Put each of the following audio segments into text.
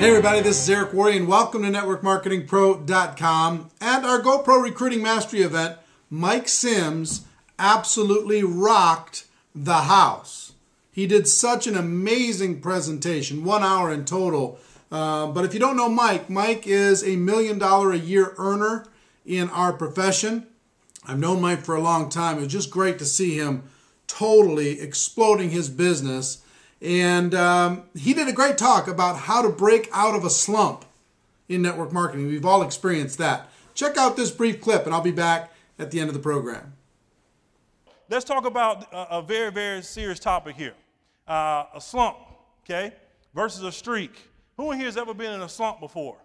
Hey everybody, this is Eric Worre and welcome to NetworkMarketingPro.com and our GoPro Recruiting Mastery event. Mike Sims absolutely rocked the house. He did such an amazing presentation, 1 hour in total. But if you don't know Mike, Mike is a $1 million a year earner in our profession. I've known Mike for a long time. It was just great to see him totally exploding his business. And he did a great talk about how to break out of a slump in network marketing. We've all experienced that. Check out this brief clip and I'll be back at the end of the program. Let's talk about a very, very serious topic here. A slump, okay, versus a streak. Who in here has ever been in a slump before?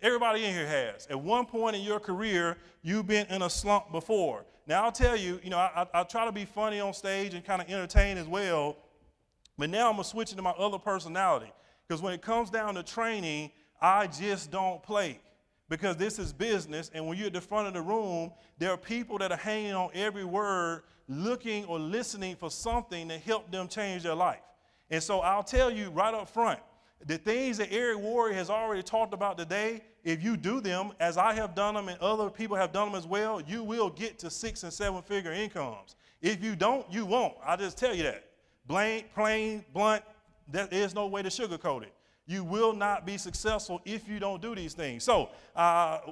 Everybody in here has. At one point in your career, you've been in a slump before. Now, I'll tell you, I try to be funny on stage and kind of entertain as well. But now I'm going to switch into my other personality. Because when it comes down to training, I just don't play. Because this is business, and when you're at the front of the room, there are people that are hanging on every word, looking or listening for something to help them change their life. And so I'll tell you right up front, the things that Eric Worre has already talked about today, if you do them, as I have done them and other people have done them as well, you will get to 6- and 7-figure incomes. If you don't, you won't. I'll just tell you that. Plain, blunt, there is no way to sugarcoat it. You will not be successful if you don't do these things. So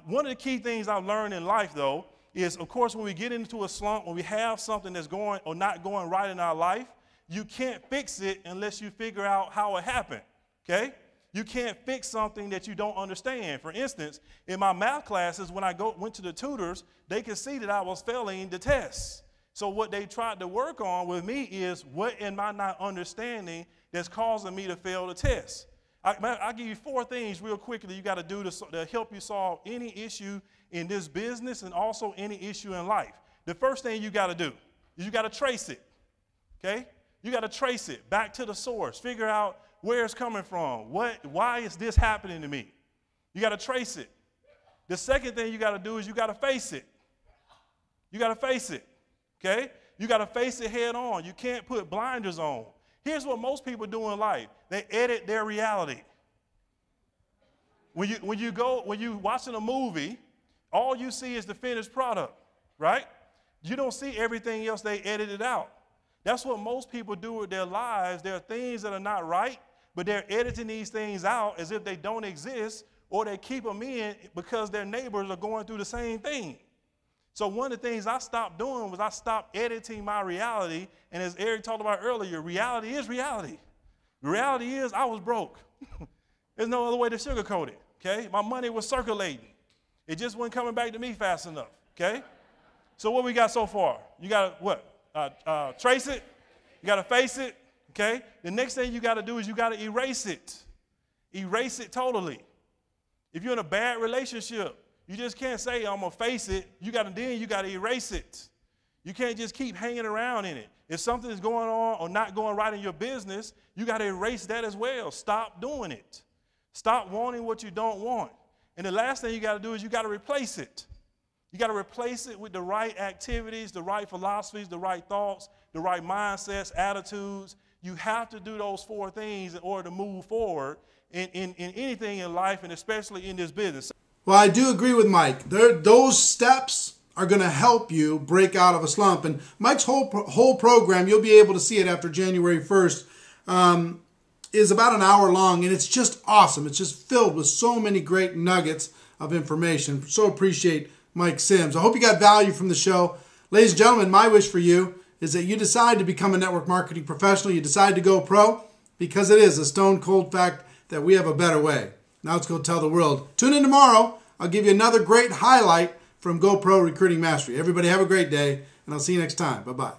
one of the key things I've learned in life, though, is, of course, when we get into a slump, when we have something that's going or not going right in our life, you can't fix it unless you figure out how it happened, okay? You can't fix something that you don't understand. For instance, in my math classes, when I went to the tutors, they could see that I was failing the tests. So what they tried to work on with me is, what am I not understanding that's causing me to fail the test? I'll give you 4 things real quickly you got to do to help you solve any issue in this business and also any issue in life. The first thing you got to do is you got to trace it, okay? You got to trace it back to the source. Figure out where it's coming from. Why is this happening to me? You got to trace it. The second thing you got to do is you got to face it. You got to face it. Okay? You got to face it head on. You can't put blinders on. Here's what most people do in life. They edit their reality. When you're watching a movie, all you see is the finished product, right? You don't see everything else they edited out. That's what most people do with their lives. There are things that are not right, but they're editing these things out as if they don't exist, or they keep them in because their neighbors are going through the same thing. So one of the things I stopped doing was I stopped editing my reality. And as Eric talked about earlier, reality is reality. The reality is I was broke. There's no other way to sugarcoat it, okay? My money was circulating. It just wasn't coming back to me fast enough, okay? So what we got so far? You got to what? Trace it. You got to face it, okay? The next thing you got to do is you got to erase it. Erase it totally. If you're in a bad relationship, you just can't say, I'm going to face it. You got to erase it. You can't just keep hanging around in it. If something is going on or not going right in your business, you got to erase that as well. Stop doing it. Stop wanting what you don't want. And the last thing you got to do is you got to replace it. You got to replace it with the right activities, the right philosophies, the right thoughts, the right mindsets, attitudes. You have to do those 4 things in order to move forward in anything in life, and especially in this business. Well, I do agree with Mike. Those steps are going to help you break out of a slump. And Mike's whole program, you'll be able to see it after January 1st, is about an hour long. And it's just awesome. It's just filled with so many great nuggets of information. So appreciate Mike Sims. I hope you got value from the show. Ladies and gentlemen, my wish for you is that you decide to become a network marketing professional. You decide to go pro, because it is a stone cold fact that we have a better way. Now let's go tell the world. Tune in tomorrow. I'll give you another great highlight from GoPro Recruiting Mastery. Everybody have a great day, and I'll see you next time. Bye-bye.